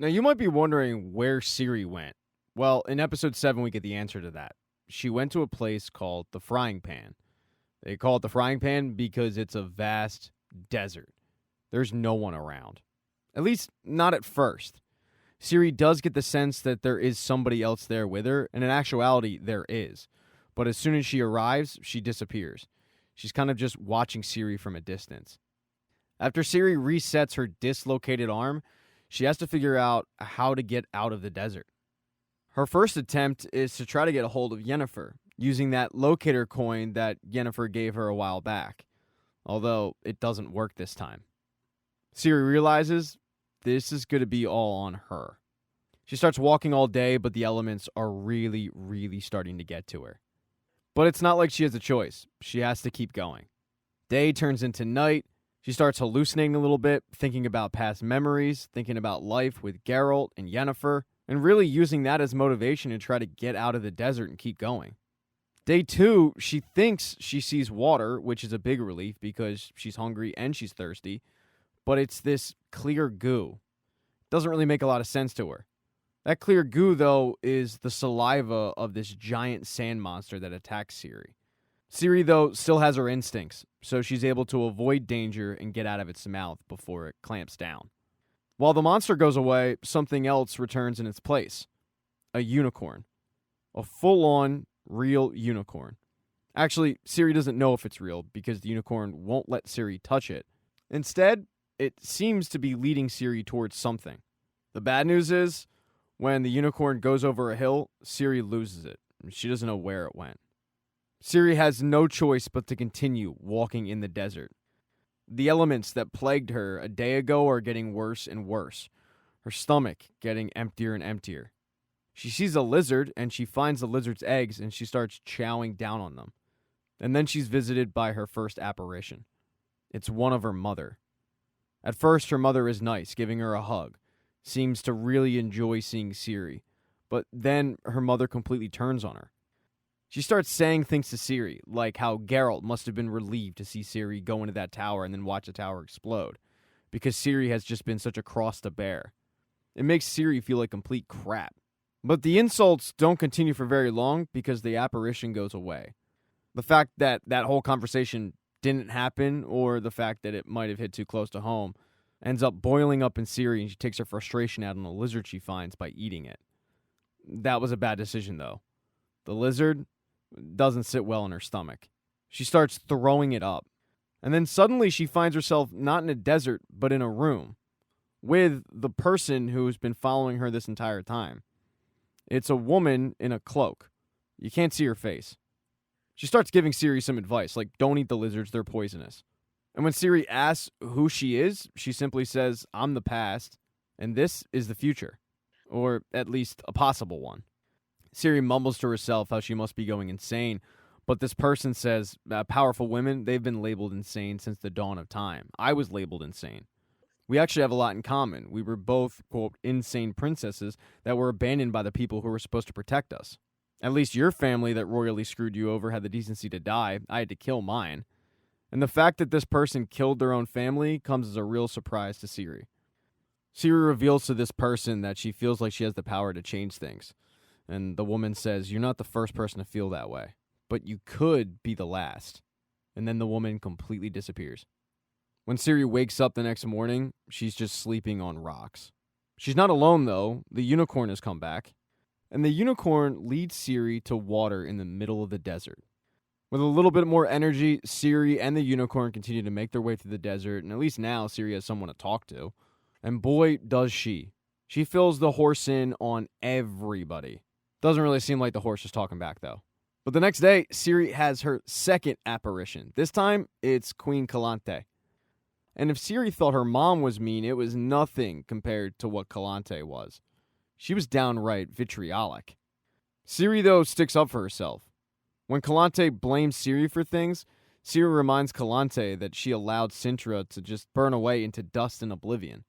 Now, you might be wondering where Siri went. Well, in episode 7, we get the answer to that. She went to a place called the Frying Pan. They call it the Frying Pan because it's a vast desert. There's no one around. At least, not at first. Siri does get the sense that there is somebody else there with her, and in actuality, there is. But as soon as she arrives, she disappears. She's kind of just watching Siri from a distance. After Siri resets her dislocated arm, she has to figure out how to get out of the desert. Her first attempt is to try to get a hold of Yennefer, using that locator coin that Yennefer gave her a while back. Although, it doesn't work this time. Siri realizes this is going to be all on her. She starts walking all day, but the elements are really, really starting to get to her. But it's not like she has a choice. She has to keep going. Day turns into night. She starts hallucinating a little bit, thinking about past memories, thinking about life with Geralt and Yennefer, and really using that as motivation to try to get out of the desert and keep going. Day 2, she thinks she sees water, which is a big relief because she's hungry and she's thirsty, but it's this clear goo. Doesn't really make a lot of sense to her. That clear goo, though, is the saliva of this giant sand monster that attacks Ciri. Ciri, though, still has her instincts, so she's able to avoid danger and get out of its mouth before it clamps down. While the monster goes away, something else returns in its place. A unicorn. A full-on, real unicorn. Actually, Ciri doesn't know if it's real because the unicorn won't let Ciri touch it. Instead, it seems to be leading Ciri towards something. The bad news is, when the unicorn goes over a hill, Ciri loses it. She doesn't know where it went. Ciri has no choice but to continue walking in the desert. The elements that plagued her a day ago are getting worse and worse. Her stomach getting emptier and emptier. She sees a lizard, and she finds the lizard's eggs, and she starts chowing down on them. And then she's visited by her first apparition. It's one of her mother. At first, her mother is nice, giving her a hug. Seems to really enjoy seeing Ciri. But then her mother completely turns on her. She starts saying things to Ciri, like how Geralt must have been relieved to see Ciri go into that tower and then watch the tower explode, because Ciri has just been such a cross to bear. It makes Ciri feel like complete crap. But the insults don't continue for very long because the apparition goes away. The fact that that whole conversation didn't happen, or the fact that it might have hit too close to home, ends up boiling up in Ciri, and she takes her frustration out on the lizard she finds by eating it. That was a bad decision, though. The lizard doesn't sit well in her stomach. She starts throwing it up. And then suddenly she finds herself not in a desert, but in a room with the person who's been following her this entire time. It's a woman in a cloak. You can't see her face. She starts giving Ciri some advice, like, don't eat the lizards, they're poisonous. And when Ciri asks who she is, she simply says, I'm the past, and this is the future. Or at least a possible one. Ciri mumbles to herself how she must be going insane, but this person says, powerful women, they've been labeled insane since the dawn of time. I was labeled insane. We actually have a lot in common. We were both, quote, insane princesses that were abandoned by the people who were supposed to protect us. At least your family that royally screwed you over had the decency to die. I had to kill mine. And the fact that this person killed their own family comes as a real surprise to Ciri. Ciri reveals to this person that she feels like she has the power to change things. And the woman says, you're not the first person to feel that way, but you could be the last. And then the woman completely disappears. When Ciri wakes up the next morning, she's just sleeping on rocks. She's not alone, though. The unicorn has come back. And the unicorn leads Ciri to water in the middle of the desert. With a little bit more energy, Ciri and the unicorn continue to make their way through the desert, and at least now Ciri has someone to talk to. And boy, does she. She fills the horse in on everybody. Doesn't really seem like the horse is talking back, though. But the next day, Ciri has her second apparition. This time, it's Queen Calante. And if Ciri thought her mom was mean, it was nothing compared to what Calante was. She was downright vitriolic. Ciri, though, sticks up for herself. When Calante blames Ciri for things, Ciri reminds Calante that she allowed Cintra to just burn away into dust and oblivion.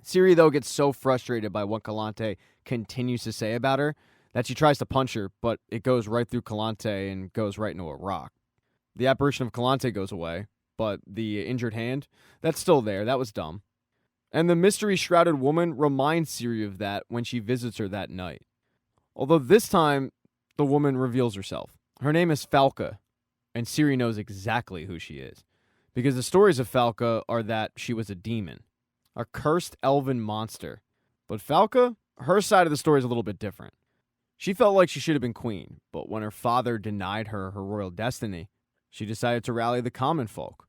Ciri, though, gets so frustrated by what Calante continues to say about her that she tries to punch her, but it goes right through Calante and goes right into a rock. The apparition of Calante goes away, but the injured hand, that's still there. That was dumb. And the mystery-shrouded woman reminds Ciri of that when she visits her that night. Although this time, the woman reveals herself. Her name is Falca, and Ciri knows exactly who she is. Because the stories of Falca are that she was a demon, a cursed elven monster. But Falca, her side of the story is a little bit different. She felt like she should have been queen, but when her father denied her royal destiny, she decided to rally the common folk.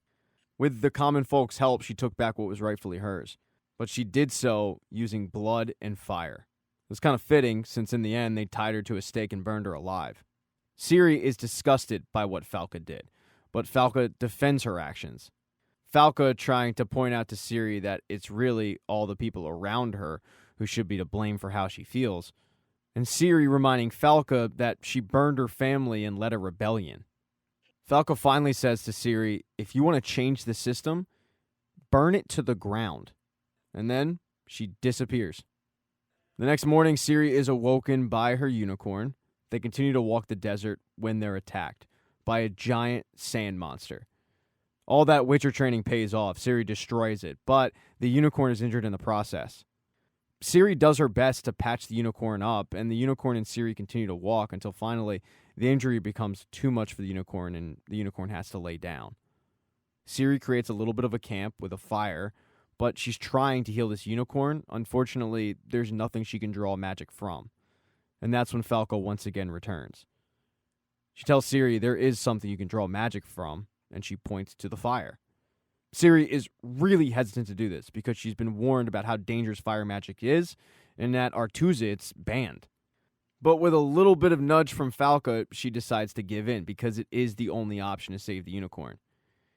With the common folk's help, she took back what was rightfully hers. But she did so using blood and fire. It was kind of fitting, since in the end they tied her to a stake and burned her alive. Ciri is disgusted by what Falca did, but Falca defends her actions. Falca trying to point out to Ciri that it's really all the people around her who should be to blame for how she feels, and Ciri reminding Falca that she burned her family and led a rebellion. Falca finally says to Ciri, if you want to change the system, burn it to the ground. And then she disappears. The next morning, Ciri is awoken by her unicorn. They continue to walk the desert when they're attacked by a giant sand monster. All that Witcher training pays off. Ciri destroys it, but the unicorn is injured in the process. Ciri does her best to patch the unicorn up, and the unicorn and Ciri continue to walk until finally the injury becomes too much for the unicorn, and the unicorn has to lay down. Ciri creates a little bit of a camp with a fire, but she's trying to heal this unicorn. Unfortunately, there's nothing she can draw magic from. And that's when Falco once again returns. She tells Ciri there is something you can draw magic from, and she points to the fire. Ciri is really hesitant to do this because she's been warned about how dangerous fire magic is, and that Aretuza it's banned. But with a little bit of nudge from Falco, she decides to give in because it is the only option to save the unicorn.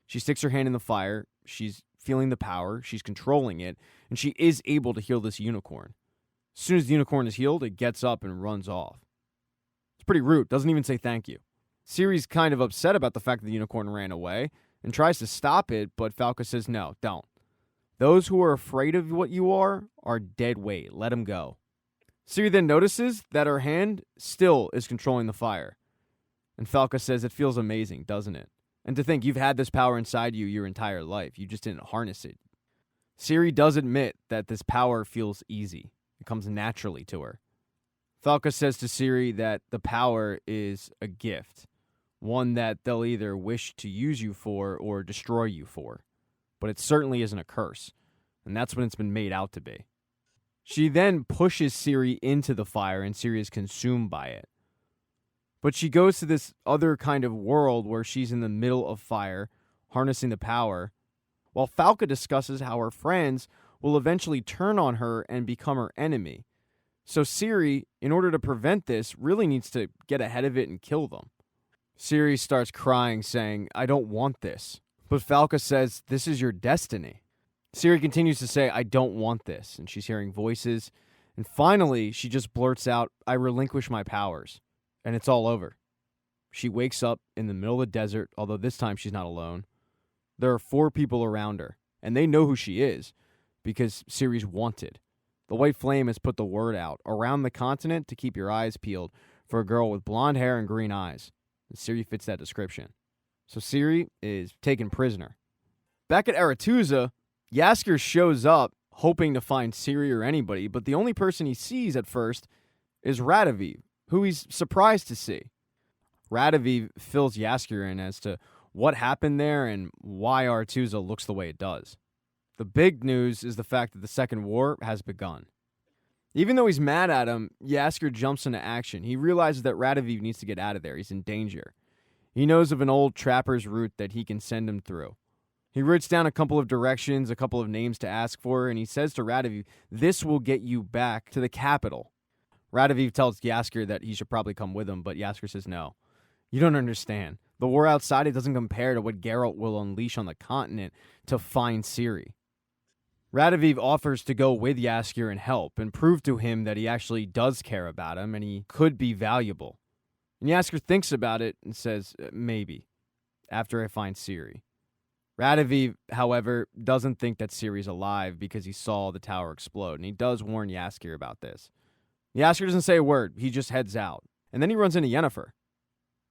She sticks her hand in the fire, she's feeling the power, she's controlling it, and she is able to heal this unicorn. As soon as the unicorn is healed, it gets up and runs off. It's pretty rude, doesn't even say thank you. Ciri's kind of upset about the fact that the unicorn ran away and tries to stop it, but Falco says, no, don't. Those who are afraid of what you are dead weight. Let them go. Ciri then notices that her hand still is controlling the fire. And Falco says, it feels amazing, doesn't it? And to think you've had this power inside you your entire life. You just didn't harness it. Ciri does admit that this power feels easy. It comes naturally to her. Falco says to Ciri that the power is a gift. One that they'll either wish to use you for or destroy you for. But it certainly isn't a curse. And that's what it's been made out to be. She then pushes Ciri into the fire and Ciri is consumed by it. But she goes to this other kind of world where she's in the middle of fire, harnessing the power, while Falca discusses how her friends will eventually turn on her and become her enemy. So Ciri, in order to prevent this, really needs to get ahead of it and kill them. Ciri starts crying, saying, I don't want this. But Falca says, this is your destiny. Ciri continues to say, I don't want this. And she's hearing voices. And finally, she just blurts out, I relinquish my powers. And it's all over. She wakes up in the middle of the desert, although this time she's not alone. There are 4 people around her, and they know who she is, because Ciri's wanted. The White Flame has put the word out around the continent to keep your eyes peeled for a girl with blonde hair and green eyes. And Ciri fits that description. So Ciri is taken prisoner. Back at Aretuza, Jaskier shows up hoping to find Ciri or anybody, but the only person he sees at first is Radovid, who he's surprised to see. Radovid fills Jaskier in as to what happened there and why Aretuza looks the way it does. The big news is the fact that the Second War has begun. Even though he's mad at him, Jaskier jumps into action. He realizes that Radovid needs to get out of there. He's in danger. He knows of an old trapper's route that he can send him through. He writes down a couple of directions, a couple of names to ask for, and he says to Radovid, this will get you back to the capital. Radovid tells Jaskier that he should probably come with him, but Jaskier says no. You don't understand. The war outside, it doesn't compare to what Geralt will unleash on the continent to find Ciri. Radovid offers to go with Jaskier and help and prove to him that he actually does care about him and he could be valuable. And Jaskier thinks about it and says, maybe, after I find Ciri. Radovid, however, doesn't think that Ciri's alive because he saw the tower explode, and he does warn Jaskier about this. Jaskier doesn't say a word, he just heads out. And then he runs into Yennefer.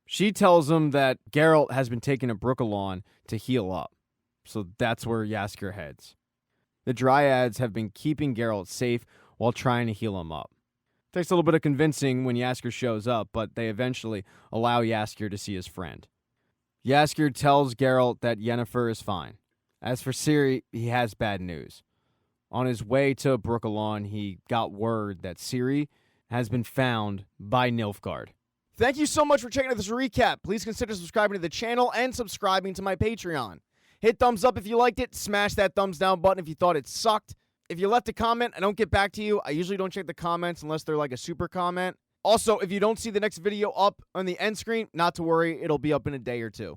She tells him that Geralt has been taking a Brookalon to heal up. So that's where Jaskier heads. The Dryads have been keeping Geralt safe while trying to heal him up. Takes a little bit of convincing when Jaskier shows up, but they eventually allow Jaskier to see his friend. Jaskier tells Geralt that Yennefer is fine. As for Ciri, he has bad news. On his way to Brooklyn, he got word that Ciri has been found by Nilfgaard. Thank you so much for checking out this recap. Please consider subscribing to the channel and subscribing to my Patreon. Hit thumbs up if you liked it. Smash that thumbs down button if you thought it sucked. If you left a comment, I don't get back to you. I usually don't check the comments unless they're like a super comment. Also, if you don't see the next video up on the end screen, not to worry, it'll be up in a day or two.